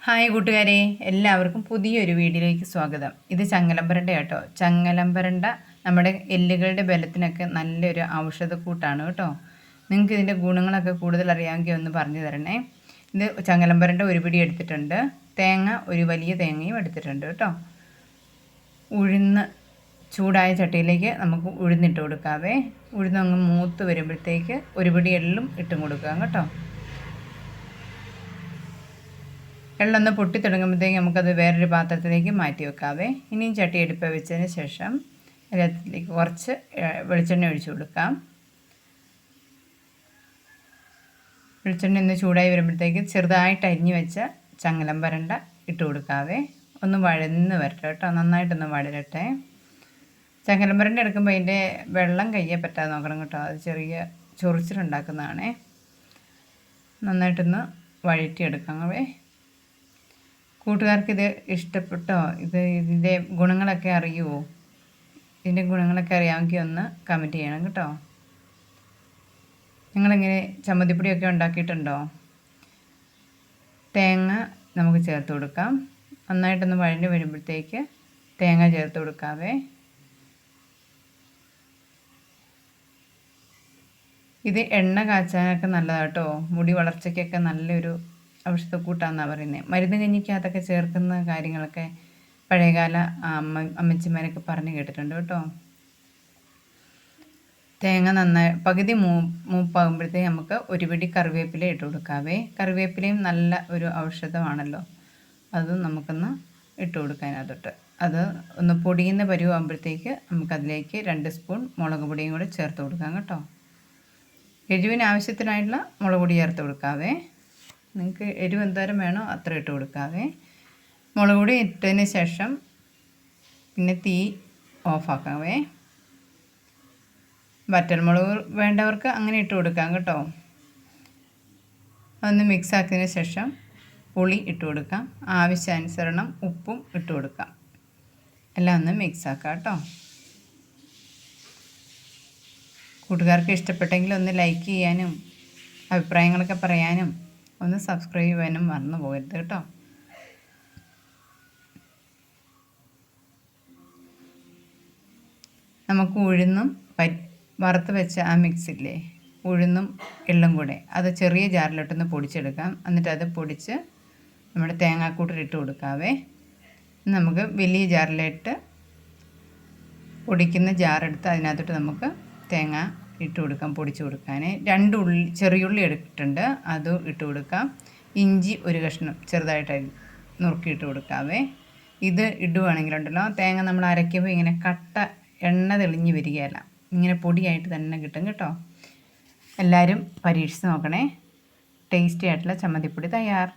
Hi കൂട്ടുകാരെ, എല്ലാവർക്കും പുതിയൊരു വീഡിയോയിലേക്ക് സ്വാഗതം. ഇത് ചങ്ങലമ്പരണ്ട കേട്ടോ. ചങ്ങലമ്പരണ്ട നമ്മുടെ എല്ലുകളുടെ ബലത്തിനൊക്കെ നല്ലൊരു ഔഷധക്കൂട്ടാണ് കേട്ടോ. നിങ്ങൾക്ക് ഇതിൻ്റെ ഗുണങ്ങളൊക്കെ കൂടുതൽ അറിയാമെങ്കിൽ ഒന്ന് പറഞ്ഞു തരണേ. ഇത് ചങ്ങലമ്പരണ്ട ഒരു പിടി എടുത്തിട്ടുണ്ട്. തേങ്ങ ഒരു വലിയ തേങ്ങയും എടുത്തിട്ടുണ്ട് കേട്ടോ. ഉഴുന്ന് ചൂടായ ചട്ടിയിലേക്ക് നമുക്ക് ഉഴുന്നിട്ട് കൊടുക്കാവേ. ഉഴുന്നങ്ങ് മൂത്ത് വരുമ്പോഴത്തേക്ക് ഒരു പിടി എള്ളും ഇട്ടും കൊടുക്കാം കേട്ടോ. എള്ളൊന്ന് പൊട്ടി തുടങ്ങുമ്പോഴത്തേക്ക് നമുക്കത് വേറൊരു പാത്രത്തിലേക്ക് മാറ്റി വെക്കാവേ. ഇനിയും ചട്ടി എടുപ്പ് വെച്ചതിന് ശേഷം അതിലേക്ക് കുറച്ച് വെളിച്ചെണ്ണ ഒഴിച്ചു കൊടുക്കാം. വെളിച്ചെണ്ണ ഒന്ന് ചൂടായി വരുമ്പോഴത്തേക്ക് ചെറുതായിട്ട് അരിഞ്ഞു വെച്ച ചങ്ങലമ്പരണ്ട ഇട്ട് കൊടുക്കാവേ. ഒന്ന് വഴന്ന് വരട്ടെ കേട്ടോ, നന്നായിട്ടൊന്ന് വഴരട്ടെ. ചങ്ങലമ്പരണ്ട എടുക്കുമ്പോൾ അതിൻ്റെ വെള്ളം കയ്യെ പറ്റാതെ നോക്കണം കേട്ടോ, അത് ചെറിയ ചൊറിച്ചിലുണ്ടാക്കുന്നതാണേ. നന്നായിട്ടൊന്ന് വഴറ്റിയെടുക്കാവേ. കൂട്ടുകാർക്ക് ഇഷ്ടപ്പെട്ടോ? ഇതിൻ്റെ ഗുണങ്ങളൊക്കെ അറിയുമോ? ഇതിൻ്റെ ഗുണങ്ങളൊക്കെ അറിയാമെങ്കിൽ ഒന്ന് കമൻറ്റ് ചെയ്യണം കേട്ടോ. നിങ്ങളിങ്ങനെ ചമ്മന്തിപ്പൊടിയൊക്കെ ഉണ്ടാക്കിയിട്ടുണ്ടോ? തേങ്ങ നമുക്ക് ചേർത്ത് കൊടുക്കാം. നന്നായിട്ടൊന്ന് വഴഞ്ഞ് വരുമ്പോഴത്തേക്ക് തേങ്ങ ചേർത്ത് കൊടുക്കാവേ. ഇത് എണ്ണ കാച്ചാനൊക്കെ നല്ലതാട്ടോ. മുടി വളർച്ചയ്ക്കൊക്കെ നല്ലൊരു ഔഷധക്കൂട്ടാണെന്നാണ് പറയുന്നത്. മരുന്ന് കഞ്ഞിക്കകത്തൊക്കെ ചേർക്കുന്ന കാര്യങ്ങളൊക്കെ പഴയകാല അമ്മച്ചിമാരൊക്കെ പറഞ്ഞു കേട്ടിട്ടുണ്ട് കേട്ടോ. തേങ്ങ നന്നായി പകുതി മൂപ്പാകുമ്പോഴത്തേക്ക് നമുക്ക് ഒരു പിടി കറിവേപ്പില ഇട്ട് കൊടുക്കാവേ. കറിവേപ്പിലയും നല്ല ഒരു ഔഷധമാണല്ലോ, അതും നമുക്കൊന്ന് ഇട്ട് കൊടുക്കാനകത്തോട്ട്. അത് ഒന്ന് പൊടിയുന്ന പരുവാകുമ്പോഴത്തേക്ക് നമുക്കതിലേക്ക് 2 സ്പൂൺ മുളക് പൊടിയും കൂടെ ചേർത്ത് കൊടുക്കാം കേട്ടോ. എരിവിന് ആവശ്യത്തിനായിട്ടുള്ള മുളക് പൊടി ചേർത്ത് കൊടുക്കാവേ. നിങ്ങൾക്ക് എരിവ് എന്തോരം വേണോ അത്ര ഇട്ട് കൊടുക്കാവേ. മുളക് പൊടി ഇട്ടതിന് ശേഷം പിന്നെ തീ ഓഫാക്കാവേ. വറ്റൽമുളക് വേണ്ടവർക്ക് അങ്ങനെ ഇട്ട് കൊടുക്കാം കേട്ടോ. അതൊന്ന് മിക്സ് ആക്കിയതിന് ശേഷം പുളി ഇട്ട് കൊടുക്കാം. ആവശ്യാനുസരണം ഉപ്പും ഇട്ട് കൊടുക്കാം. എല്ലാം ഒന്ന് മിക്സ് ആക്കാം കേട്ടോ. കൂട്ടുകാർക്ക് ഇഷ്ടപ്പെട്ടെങ്കിൽ ഒന്ന് ലൈക്ക് ചെയ്യാനും അഭിപ്രായങ്ങളൊക്കെ പറയാനും ഒന്ന് സബ്സ്ക്രൈബ് ചെയ്യാനും മറന്നു പോകരുത് കേട്ടോ. നമുക്ക് ഉഴുന്നും വറുത്ത് വെച്ച ആ മിക്സില്ലേ, ഉഴുന്നും എള്ളും കൂടെ അത് ചെറിയ ജാറിലോട്ടൊന്ന് പൊടിച്ചെടുക്കാം. എന്നിട്ട് അത് പൊടിച്ച് നമ്മുടെ തേങ്ങാക്കൂട്ടിലിട്ട് കൊടുക്കാവേ. നമുക്ക് വലിയ ജാറിലിട്ട് പൊടിക്കുന്ന ജാറെടുത്ത് അതിനകത്തോട്ട് നമുക്ക് തേങ്ങ ഇട്ട് കൊടുക്കാം, പൊടിച്ച് കൊടുക്കാൻ. 2 ചെറിയുള്ളി എടുത്തിട്ടുണ്ട്, അത് ഇട്ട് കൊടുക്കാം. ഇഞ്ചി ഒരു കഷ്ണം ചെറുതായിട്ട് നുറുക്കിയിട്ട് കൊടുക്കാവേ. ഇത് ഇടുവാണെങ്കിലുണ്ടല്ലോ തേങ്ങ നമ്മൾ അരയ്ക്കുമ്പോൾ ഇങ്ങനെ കട്ട എണ്ണ തെളിഞ്ഞ് വരികയല്ല, ഇങ്ങനെ പൊടിയായിട്ട് തന്നെ കിട്ടും കേട്ടോ. എല്ലാവരും പരീക്ഷിച്ച് നോക്കണേ. ടേസ്റ്റി ആയിട്ടുള്ള ചമ്മന്തിപ്പൊടി തയ്യാർ.